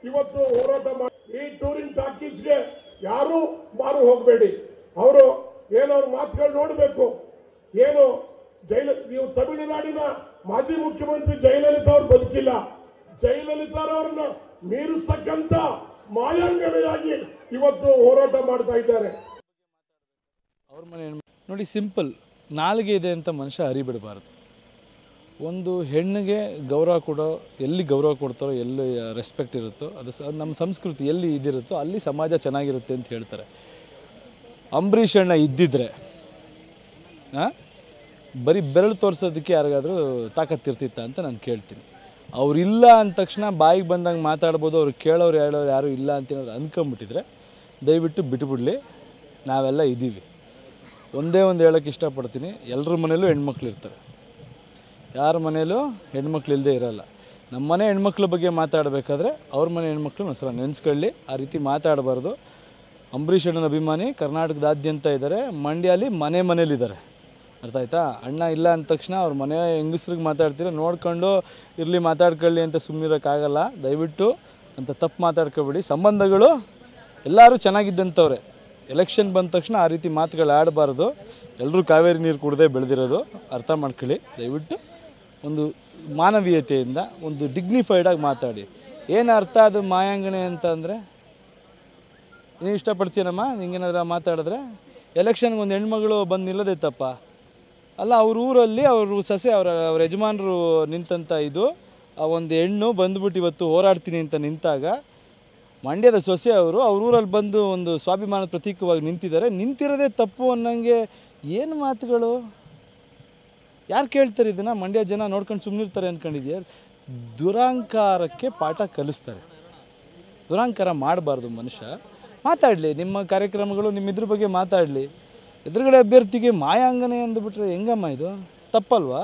ಇವತ್ತು ಹೋರಾಟ ಮಾಡಿ ಈ ಟೂರಿಂಗ್ ಟಾಕೀಸ್ಗೆ ಯಾರು ಮಾರು ಹೋಗಬೇಡಿ. ಅವರು ಏನವ್ರ ಮಾತುಗಳು ನೋಡಬೇಕು. ಏನು ನೀವು ತಮಿಳುನಾಡಿನ ಮಾಜಿ ಮುಖ್ಯಮಂತ್ರಿ ಜಯಲಲಿತಾ ಅವರು ಬದುಕಿಲ್ಲ. ಜಯಲಲಿತಾ ಅವರನ್ನ ಮೀರಿಸ್ತಕ್ಕಂಥ ಮಾಯಾಂಗನೆಯಾಗಿ ಇವತ್ತು ಹೋರಾಟ ಮಾಡ್ತಾ ಇದ್ದಾರೆ. ಅವ್ರ ಮನೆ ನೋಡಿ, ಸಿಂಪಲ್, ನಾಲಿಗೆ ಇದೆ ಅಂತ ಮನುಷ್ಯ ಹರಿಬಿಡಬಾರ್ದು. ಒಂದು ಹೆಣ್ಣಿಗೆ ಗೌರವ ಕೊಡೋ, ಎಲ್ಲಿ ಗೌರವ ಕೊಡ್ತಾರೋ, ಎಲ್ಲಿ ರೆಸ್ಪೆಕ್ಟ್ ಇರುತ್ತೋ, ಅದು ನಮ್ಮ ಸಂಸ್ಕೃತಿ ಎಲ್ಲಿ ಇದಿರುತ್ತೋ ಅಲ್ಲಿ ಸಮಾಜ ಚೆನ್ನಾಗಿರುತ್ತೆ ಅಂತ ಹೇಳ್ತಾರೆ. ಅಂಬರೀಷ್ ಅಣ್ಣ ಇದ್ದಿದ್ರೆ ಬರೀ ಬೆರಳು ತೋರಿಸೋದಕ್ಕೆ ಯಾರಿಗಾದರೂ ತಾಕತ್ತಿರ್ತಿತ್ತ ಅಂತ ನಾನು ಕೇಳ್ತೀನಿ. ಅವರಿಲ್ಲ ಅಂದ ತಕ್ಷಣ ಬಾಯಿಗೆ ಬಂದಂಗೆ ಮಾತಾಡ್ಬೋದು. ಅವ್ರು ಕೇಳೋರು ಹೇಳೋರು ಯಾರೂ ಇಲ್ಲ ಅಂತೇನಾದ್ರು ಅಂದ್ಕೊಂಬಿಟ್ಟಿದ್ರೆ ದಯವಿಟ್ಟು ಬಿಟ್ಬಿಡಲಿ. ನಾವೆಲ್ಲ ಇದ್ದೀವಿ. ಒಂದೇ ಒಂದು ಹೇಳೋಕ್ಕೆ ಇಷ್ಟಪಡ್ತೀನಿ, ಎಲ್ಲರ ಮನೇಲೂ ಹೆಣ್ಮಕ್ಳು ಇರ್ತಾರೆ, ಯಾರ ಮನೇಲೂ ಹೆಣ್ಮಕ್ಳು ಇಲ್ಲದೆ ಇರೋಲ್ಲ. ನಮ್ಮ ಮನೆ ಹೆಣ್ಮಕ್ಳ ಬಗ್ಗೆ ಮಾತಾಡಬೇಕಾದ್ರೆ ಅವ್ರ ಮನೆ ಹೆಣ್ಮಕ್ಳು ಒಂದ್ಸಲ ನೆನೆಸ್ಕೊಳ್ಳಿ. ಆ ರೀತಿ ಮಾತಾಡಬಾರ್ದು. ಅಂಬರೀಷ್ ಅಣ್ಣನ ಅಭಿಮಾನಿ ಕರ್ನಾಟಕದಾದ್ಯಂತ ಇದ್ದಾರೆ, ಮಂಡ್ಯಲ್ಲಿ ಮನೇಲಿದ್ದಾರೆ. ಅರ್ಥ ಆಯ್ತಾ? ಅಣ್ಣ ಇಲ್ಲ ಅಂದ ತಕ್ಷಣ ಅವ್ರ ಮನೆ ಹೆಂಗಸ್ರಿಗೆ ಮಾತಾಡ್ತೀರ ನೋಡ್ಕೊಂಡು ಇರಲಿ, ಮಾತಾಡ್ಕೊಳ್ಳಿ ಅಂತ ಸುಮ್ಮನಿರೋಕ್ಕಾಗಲ್ಲ. ದಯವಿಟ್ಟು ಅಂತ ತಪ್ಪು ಮಾತಾಡ್ಕೊಬೇಡಿ. ಸಂಬಂಧಗಳು ಎಲ್ಲರೂ ಚೆನ್ನಾಗಿದ್ದಂಥವ್ರೆ. ಎಲೆಕ್ಷನ್ ಬಂದ ತಕ್ಷಣ ಆ ರೀತಿ ಮಾತುಗಳು ಆಡಬಾರ್ದು. ಎಲ್ಲರೂ ಕಾವೇರಿ ನೀರು ಕುಡ್ದೇ ಬೆಳೆದಿರೋದು, ಅರ್ಥ ಮಾಡ್ಕೊಳ್ಳಿ. ದಯವಿಟ್ಟು ಒಂದು ಮಾನವೀಯತೆಯಿಂದ ಒಂದು ಡಿಗ್ನಿಫೈಡಾಗಿ ಮಾತಾಡಿ. ಏನು ಅರ್ಥ ಅದು ಮಾಯಾಂಗಣೆ ಅಂತ ಅಂದರೆ? ನೀವು ಇಷ್ಟಪಡ್ತೀನಮ್ಮ ಹಿಂಗೇನಾದ್ರು ಮಾತಾಡಿದ್ರೆ? ಎಲೆಕ್ಷನ್ಗೆ ಒಂದು ಹೆಣ್ಮಗಳು ಬಂದು ನಿಲ್ಲೋದೇ ತಪ್ಪ ಅಲ್ಲ? ಅವ್ರ ಊರಲ್ಲಿ ಅವರು ಸೊಸೆ, ಅವ್ರ ಯಜಮಾನರು ನಿಂತಂಥ ಇದು, ಆ ಒಂದು ಹೆಣ್ಣು ಬಂದುಬಿಟ್ಟು ಇವತ್ತು ಹೋರಾಡ್ತೀನಿ ಅಂತ ನಿಂತಾಗ ಮಂಡ್ಯದ ಸೊಸೆ ಅವರು ಅವ್ರ ಊರಲ್ಲಿ ಬಂದು ಒಂದು ಸ್ವಾಭಿಮಾನದ ಪ್ರತೀಕವಾಗಿ ನಿಂತಿದ್ದಾರೆ. ನಿಂತಿರೋದೇ ತಪ್ಪು ಅನ್ನಂಗೆ ಏನು ಮಾತುಗಳು? ಯಾರು ಕೇಳ್ತಾರೆ ಇದನ್ನು? ಮಂಡ್ಯ ಜನ ನೋಡ್ಕೊಂಡು ಸುಮ್ಮನಿರ್ತಾರೆ ಅಂದ್ಕೊಂಡಿದ್ಯಾ? ದುರಹಂಕಾರಕ್ಕೆ ಪಾಠ ಕಲಿಸ್ತಾರೆ. ದುರಹಂಕಾರ ಮಾಡಬಾರ್ದು. ಮನುಷ್ಯ ಮಾತಾಡಲಿ, ನಿಮ್ಮ ಕಾರ್ಯಕ್ರಮಗಳು ನಿಮ್ಮಿದ್ರ ಬಗ್ಗೆ ಮಾತಾಡಲಿ. ಎದುರುಗಡೆ ಅಭ್ಯರ್ಥಿಗೆ ಮಾಯಾಂಗನೆ ಅಂದುಬಿಟ್ರೆ ಹೆಂಗಮ್ಮ ಇದು? ತಪ್ಪಲ್ವಾ?